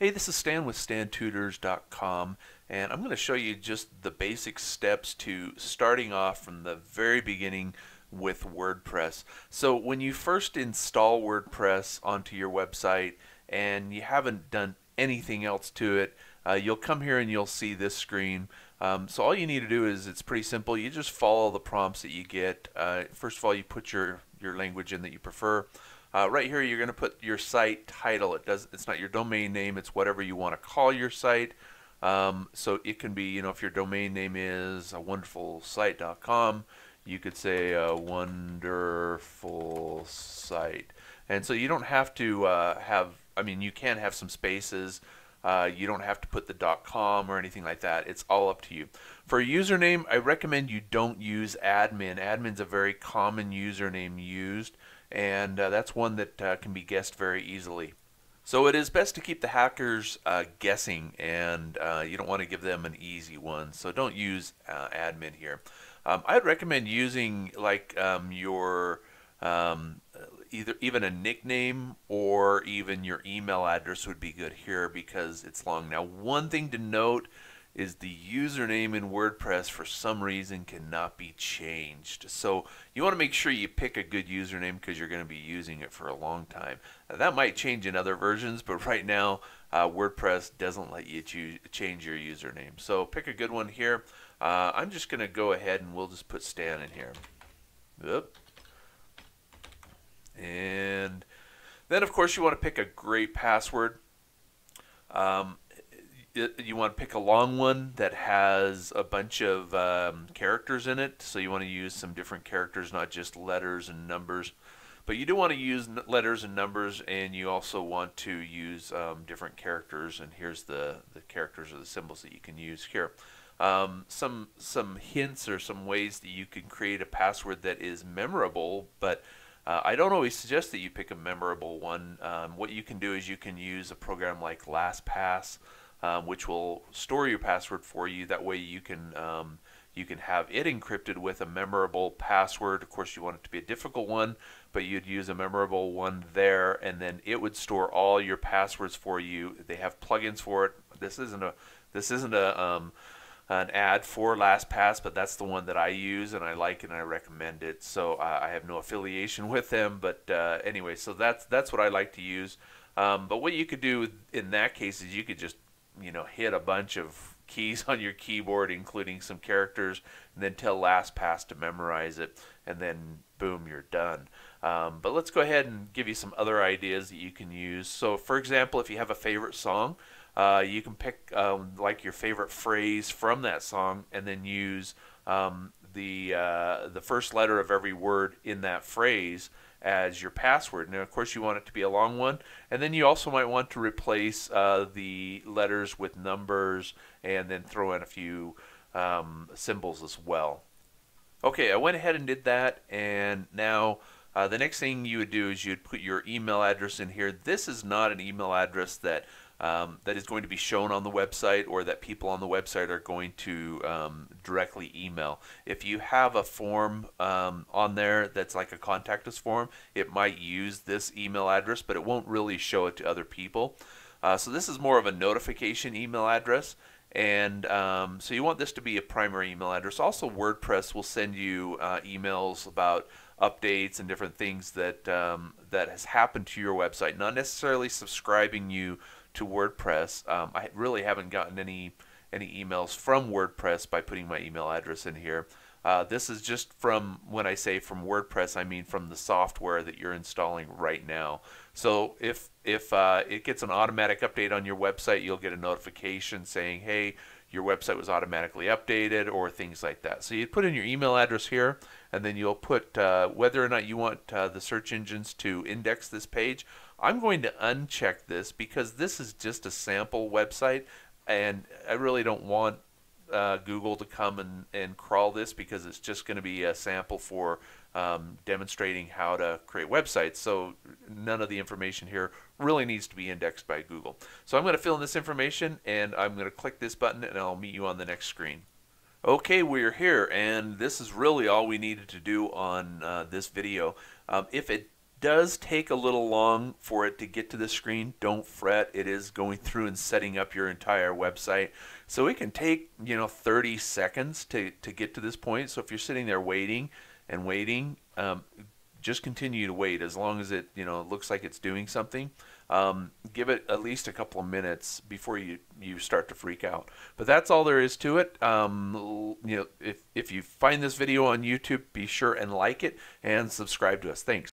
Hey, this is Stan with stantutors.com, and I'm going to show you just the basic steps to starting off from the very beginning with WordPress. So when you first install WordPress onto your website and you haven't done anything else to it, you'll come here and you'll see this screen. So all you need to do is, it's pretty simple. You just follow the prompts that you get. First of all, you put your language in that you prefer. Right here, you're going to put your site title. It's not your domain name. It's whatever you want to call your site. So it can be, if your domain name is awonderfulsite.com, you could say a wonderful site. And so you don't have to you can have some spaces. You don't have to put the .com or anything like that. It's all up to you. For a username, I recommend you don't use admin. Admin's a very common username used, and that's one that can be guessed very easily. So it is best to keep the hackers guessing, and you don't want to give them an easy one. So don't use admin here. I'd recommend using your even a nickname or even your email address would be good here because it's long. Now, one thing to note is the username in WordPress for some reason cannot be changed. So you want to make sure you pick a good username because you're going to be using it for a long time. Now, that might change in other versions, but right now WordPress doesn't let you change your username. So pick a good one here. I'm just going to go ahead and we'll just put Stan in here. Oop. And then, of course, you want to pick a great password. You want to pick a long one that has a bunch of characters in it. So you want to use some different characters, not just letters and numbers. But you do want to use letters and numbers, and you also want to use different characters. And here's the characters or the symbols that you can use here. Some hints or some ways that you can create a password that is memorable, but I don't always suggest that you pick a memorable one. What you can do is you can use a program like LastPass, which will store your password for you. That way you can have it encrypted with a memorable password. Of course, you want it to be a difficult one, but you'd use a memorable one there, and then it would store all your passwords for you. They have plugins for it. This isn't an ad for LastPass, but that's the one that I use and I like and I recommend it. So I have no affiliation with them, but anyway, so that's what I like to use. But what you could do in that case is you could just hit a bunch of keys on your keyboard, including some characters, and then tell LastPass to memorize it, and then boom, you're done. But let's go ahead and give you some other ideas that you can use. So for example, if you have a favorite song, you can pick like your favorite phrase from that song and then use the first letter of every word in that phrase as your password. Now, of course, you want it to be a long one, and then you also might want to replace the letters with numbers and then throw in a few symbols as well. Okay, I went ahead and did that, and now the next thing you would do is you'd put your email address in here. This is not an email address that is going to be shown on the website or that people on the website are going to directly email. If you have a form on there that's like a contact us form, it might use this email address, but it won't really show it to other people. So this is more of a notification email address, and so you want this to be a primary email address. Also, WordPress will send you emails about updates and different things that has happened to your website, not necessarily subscribing you to WordPress. I really haven't gotten any emails from WordPress by putting my email address in here. This is just from, when I say from WordPress, I mean from the software that you're installing right now. So if it gets an automatic update on your website, you'll get a notification saying, hey, your website was automatically updated, or things like that. So you put in your email address here, and then you'll put whether or not you want the search engines to index this page. I'm going to uncheck this because this is just a sample website, and I really don't want Google to come and crawl this because it's just going to be a sample for demonstrating how to create websites. So none of the information here really needs to be indexed by Google. So I'm going to fill in this information, and I'm going to click this button, and I'll meet you on the next screen. Okay, we're here, and this is really all we needed to do on this video. If it does take a little long for it to get to the screen. Don't fret. It is going through and setting up your entire website. So it can take, 30 seconds to get to this point. So if you're sitting there waiting and waiting, just continue to wait as long as it, looks like it's doing something. Give it at least a couple of minutes before you start to freak out. But that's all there is to it. If you find this video on YouTube, be sure and like it and subscribe to us. Thanks.